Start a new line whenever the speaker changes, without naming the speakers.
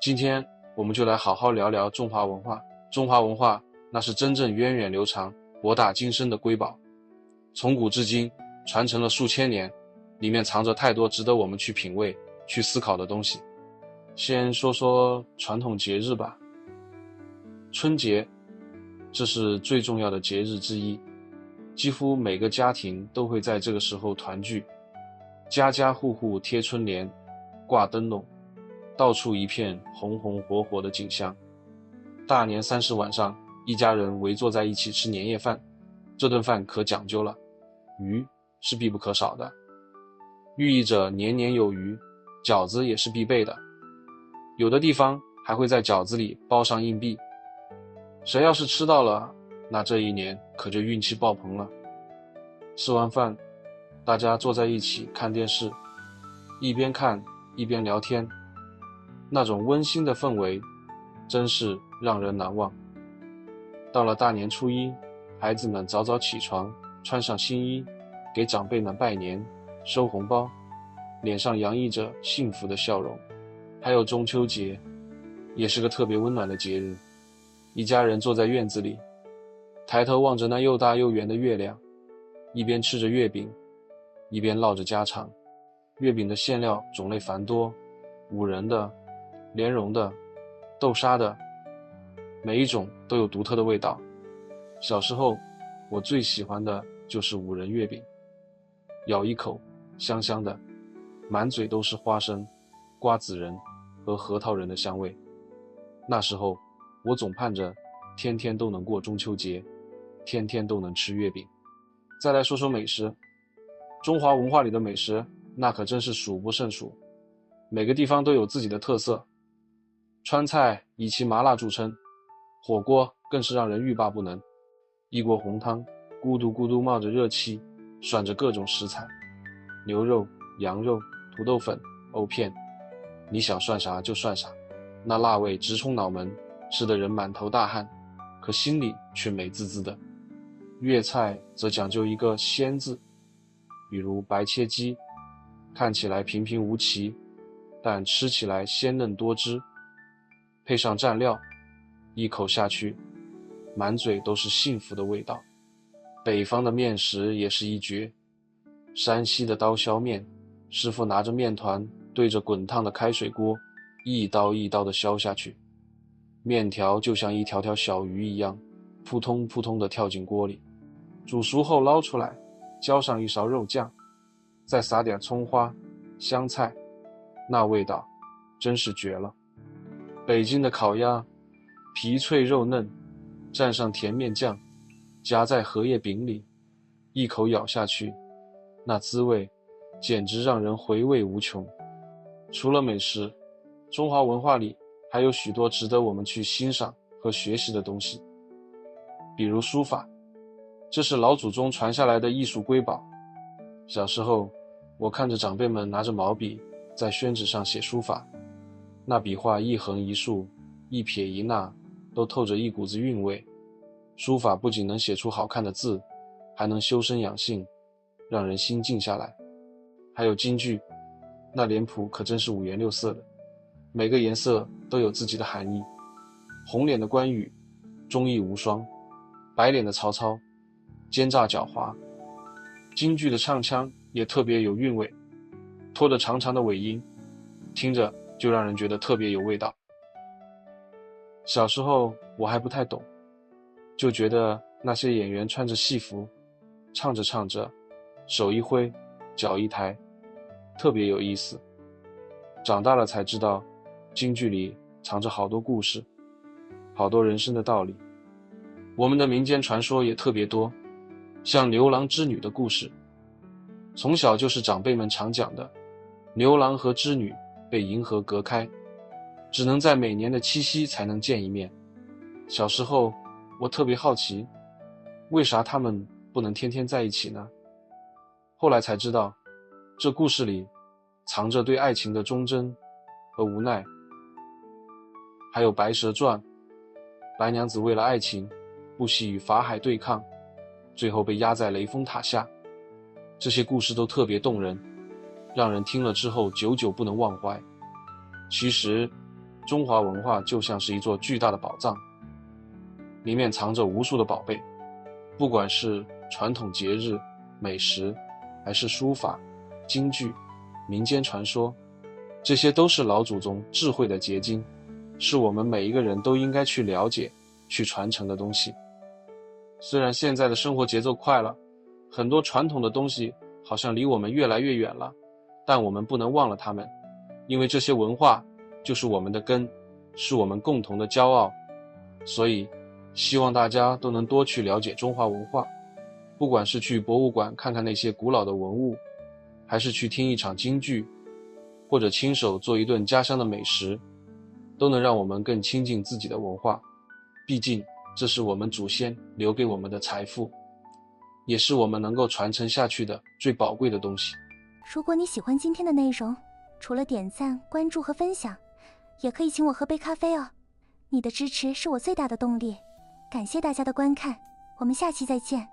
今天我们就来好好聊聊中华文化。中华文化那是真正源远流长、博大精深的瑰宝，从古至今传承了数千年，里面藏着太多值得我们去品味、去思考的东西。先说说传统节日吧。春节，这是最重要的节日之一，几乎每个家庭都会在这个时候团聚，家家户户贴春联、挂灯笼，到处一片红红火火的景象。大年30晚上，一家人围坐在一起吃年夜饭，这顿饭可讲究了，鱼是必不可少的，寓意着年年有余。饺子也是必备的，有的地方还会在饺子里包上硬币，谁要是吃到了，那这一年可就运气爆棚了。吃完饭，大家坐在一起看电视，一边看一边聊天，那种温馨的氛围真是让人难忘。到了大年初一，孩子们早早起床，穿上新衣，给长辈们拜年，收红包，脸上洋溢着幸福的笑容。还有中秋节，也是个特别温暖的节日。一家人坐在院子里，抬头望着那又大又圆的月亮，一边吃着月饼，一边唠着家常。月饼的馅料种类繁多，五仁的、莲蓉的、豆沙的，每一种都有独特的味道。小时候，我最喜欢的就是五仁月饼，咬一口，香香的，满嘴都是花生、瓜子仁和核桃仁的香味。那时候，我总盼着天天都能过中秋节，天天都能吃月饼。再来说说美食，中华文化里的美食那可真是数不胜数，每个地方都有自己的特色。川菜以其麻辣著称，火锅更是让人欲罢不能。一锅红汤，咕嘟咕嘟冒着热气，涮着各种食材，牛肉、羊肉、土豆粉、藕片，你想涮啥就涮啥，那辣味直冲脑门，吃得人满头大汗，可心里却美滋滋的。粤菜则讲究一个鲜字，比如白切鸡，看起来平平无奇，但吃起来鲜嫩多汁，配上蘸料，一口下去，满嘴都是幸福的味道。北方的面食也是一绝，山西的刀削面，师傅拿着面团对着滚烫的开水锅，一刀一刀地削下去，面条就像一条条小鱼一样，扑通扑通地跳进锅里，煮熟后捞出来，浇上一勺肉酱，再撒点葱花、香菜，那味道真是绝了。北京的烤鸭，皮脆肉嫩，蘸上甜面酱，夹在荷叶饼里，一口咬下去，那滋味简直让人回味无穷。除了美食，中华文化里还有许多值得我们去欣赏和学习的东西，比如书法，这是老祖宗传下来的艺术瑰宝。小时候，我看着长辈们拿着毛笔在宣纸上写书法，那笔画一横一竖，一撇一捺，都透着一股子韵味。书法不仅能写出好看的字，还能修身养性，让人心静下来。还有京剧，那脸谱可真是五颜六色的，每个颜色都有自己的含义。红脸的关羽，忠义无双；白脸的曹操，奸诈狡猾。京剧的唱腔也特别有韵味，拖着长长的尾音，听着就让人觉得特别有味道。小时候我还不太懂，就觉得那些演员穿着戏服，唱着唱着，手一挥，脚一抬，特别有意思。长大了才知道，京剧里藏着好多故事，好多人生的道理。我们的民间传说也特别多，像牛郎织女的故事，从小就是长辈们常讲的。牛郎和织女被银河隔开，只能在每年的七夕才能见一面。小时候我特别好奇，为啥他们不能天天在一起呢？后来才知道，这故事里藏着对爱情的忠贞和无奈。还有白蛇传，白娘子为了爱情不惜与法海对抗，最后被压在雷峰塔下。这些故事都特别动人，让人听了之后久久不能忘怀。其实中华文化就像是一座巨大的宝藏，里面藏着无数的宝贝，不管是传统节日、美食，还是书法、京剧、民间传说，这些都是老祖宗智慧的结晶，是我们每一个人都应该去了解、去传承的东西。虽然现在的生活节奏快了，很多传统的东西好像离我们越来越远了，但我们不能忘了它们，因为这些文化就是我们的根，是我们共同的骄傲。所以希望大家都能多去了解中华文化，不管是去博物馆看看那些古老的文物，还是去听一场京剧，或者亲手做一顿家乡的美食，都能让我们更亲近自己的文化。毕竟这是我们祖先留给我们的财富，也是我们能够传承下去的最宝贵的东西。
如果你喜欢今天的内容，除了点赞、关注和分享，也可以请我喝杯咖啡哦。你的支持是我最大的动力。感谢大家的观看，我们下期再见。